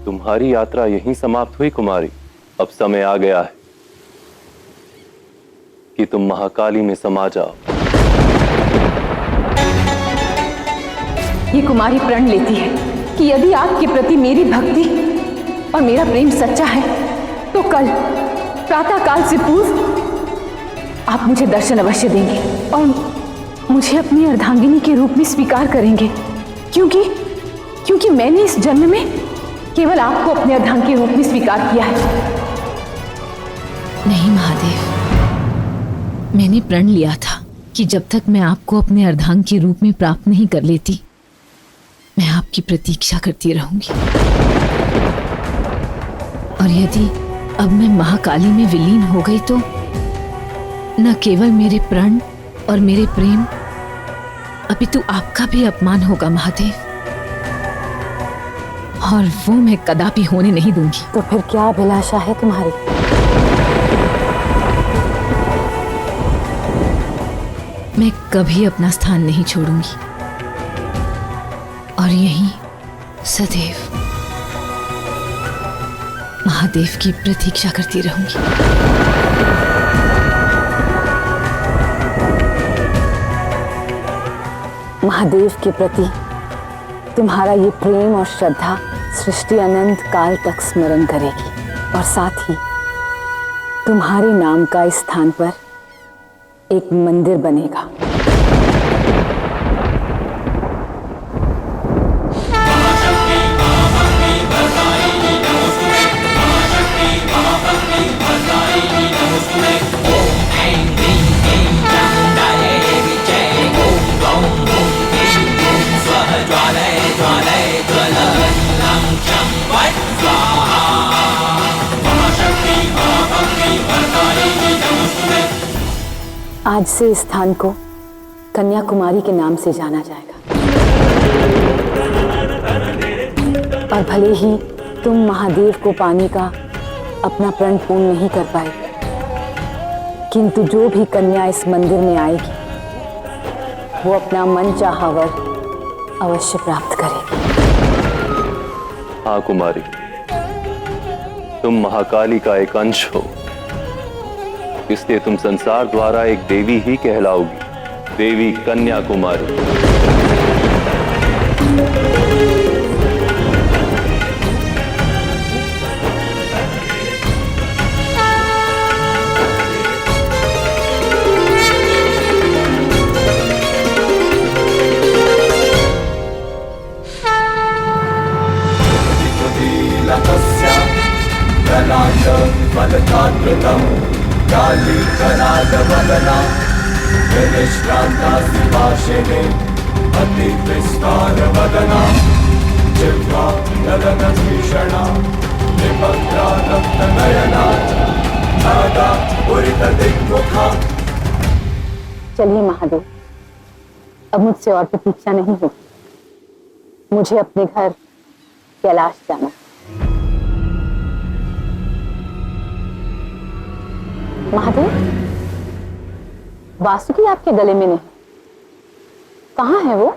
तुम्हारी यात्रा यहीं समाप्त हुई कुमारी। अब समय आ गया है कि तुम महाकाली में समा जाओ। ये कुमारी प्रण लेती है कि यदि आपके प्रति मेरी भक्ति और मेरा प्रेम सच्चा है तो कल प्रातः काल से पूर्व आप मुझे दर्शन अवश्य देंगे और मुझे अपनी अर्धांगिनी के रूप में स्वीकार करेंगे, क्योंकि मैंने इस जन्म में केवल आपको अपने अर्धांग के रूप में स्वीकार किया है। नहीं महादेव, मैंने प्रण लिया था कि जब तक मैं आपको अपने अर्धांग के रूप में प्राप्त नहीं कर लेती, मैं आपकी प्रतीक्षा करती रहूंगी। और यदि अब मैं महाकाली में विलीन हो गई तो न केवल मेरे प्रण और मेरे प्रेम, अपितु आपका भी अपमान होगा महादेव, और वो मैं कदापि होने नहीं दूंगी। तो फिर क्या अभिलाषा है तुम्हारी? मैं कभी अपना स्थान नहीं छोड़ूंगी और यहीं सदैव महादेव की प्रतीक्षा करती रहूंगी। महादेव के प्रति तुम्हारा ये प्रेम और श्रद्धा सृष्टि अनंत काल तक स्मरण करेगी और साथ ही तुम्हारे नाम का इस स्थान पर एक मंदिर बनेगा। आज से इस स्थान को कन्याकुमारी के नाम से जाना जाएगा और भले ही तुम महादेव को पाने का अपना प्रण पूर्ण नहीं कर पाए, किंतु जो भी कन्या इस मंदिर में आएगी वो अपना मन चाहा वर अवश्य प्राप्त करेगी। हाँ कुमारी, तुम महाकाली का एक अंश हो, इसलिए तुम संसार द्वारा एक देवी ही कहलाओगी, देवी कन्याकुमारी। काली करालवदना विनिश्रान्ता शिवाशिने अति विस्तारवदना जिह्वा गगनभीषणा निमग्ना रक्तनयना नादा पुरितदिग्मुखा। चलिए महादेव, अब मुझसे और प्रतीक्षा नहीं होगी, मुझे अपने घर कैलाश जाना। महादेव, वासुकी आपके गले में नहीं, कहाँ है वो?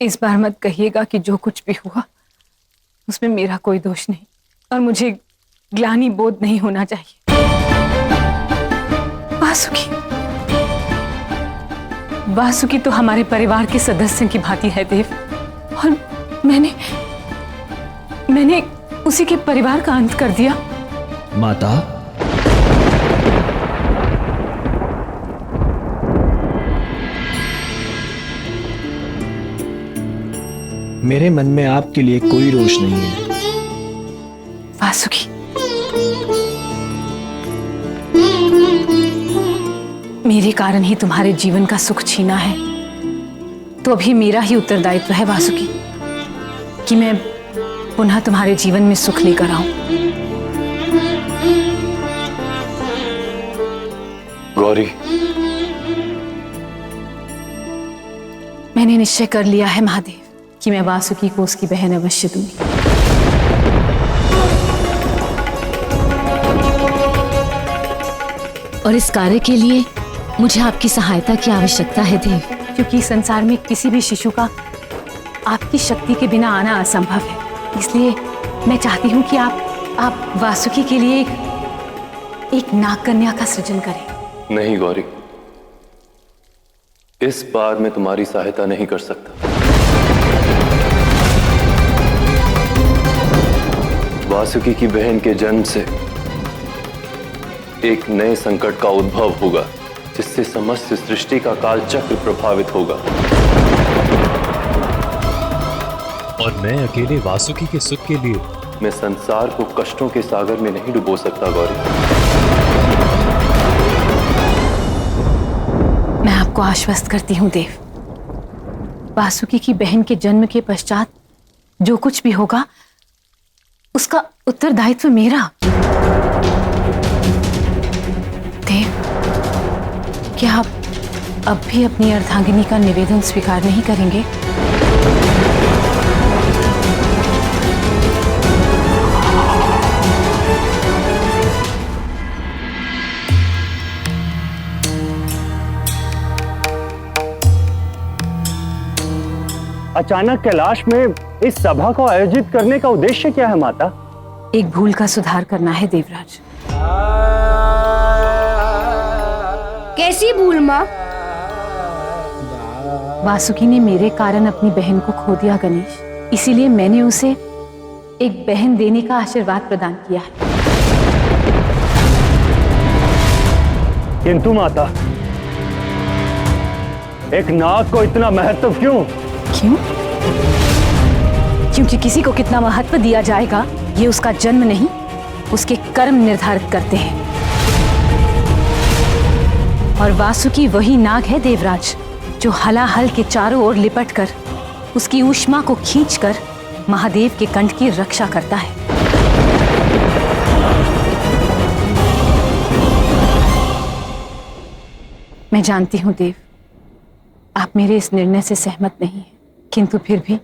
इस बार मत कहिएगा कि जो कुछ भी हुआ उसमें मेरा कोई दोष नहीं और मुझे ग्लानि बोध नहीं होना चाहिए। वासुकी तो हमारे परिवार के सदस्य की भांति है देव, और मैंने उसी के परिवार का अंत कर दिया। माता, मेरे मन में आपके लिए कोई रोष नहीं है। वासुकी, मेरे कारण ही तुम्हारे जीवन का सुख छीना है, तो अभी मेरा ही उत्तरदायित्व है वासुकी कि मैं पुनः तुम्हारे जीवन में सुख लेकर आऊं। गौरी, मैंने निश्चय कर लिया है महादेव कि मैं वासुकी को उसकी बहन अवश्य दूंगी। और इस कार्य के लिए मुझे आपकी सहायता की आवश्यकता है देव, क्योंकि संसार में किसी भी शिशु का आपकी शक्ति के बिना आना असंभव है। इसलिए मैं चाहती हूं कि आप वासुकी के लिए एक नाग कन्या का सृजन करें। नहीं गौरी, इस बार मैं तुम्हारी सहायता नहीं कर सकता। वासुकी की बहन के जन्म से एक नए संकट का उद्भव होगा, जिससे समस्त सृष्टि का काल चक्र प्रभावित होगा। और मैं अकेले वासुकी के सुख के लिए मैं संसार को कष्टों के सागर में नहीं डुबो सकता गौरी। मैं आपको आश्वस्त करती हूं देव, वासुकी की बहन के जन्म के पश्चात जो कुछ भी होगा उसका उत्तरदायित्व मेरा। देव, क्या आप अब भी अपनी अर्धांगिनी का निवेदन स्वीकार नहीं करेंगे? अचानक कैलाश में इस सभा को आयोजित करने का उद्देश्य क्या है माता? एक भूल का सुधार करना है देवराज। कैसी भूल माँ? वासुकी ने मेरे कारण अपनी बहन को खो दिया गणेश, इसीलिए मैंने उसे एक बहन देने का आशीर्वाद प्रदान किया है। किंतु माता, एक नाग को इतना महत्व क्यों? क्यों? क्योंकि किसी को कितना महत्व दिया जाएगा ये उसका जन्म नहीं, उसके कर्म निर्धारित करते हैं। और वासुकी वही नाग है देवराज, जो हलाहल के चारों ओर लिपटकर उसकी ऊष्मा को खींचकर महादेव के कंठ की रक्षा करता है। मैं जानती हूं देव, आप मेरे इस निर्णय से सहमत नहीं हैं, किंतु फिर भी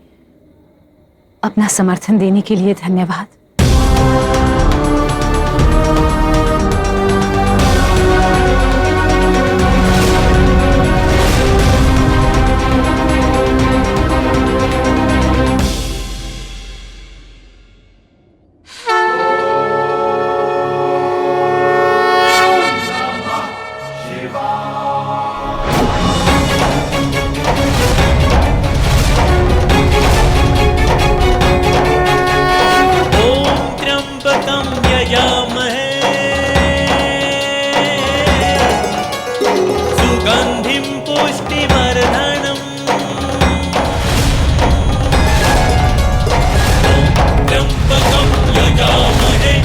अपना समर्थन देने के लिए धन्यवाद। सुगंधिं पुष्टिवर्धनम् त्र्यंबकं यजामहे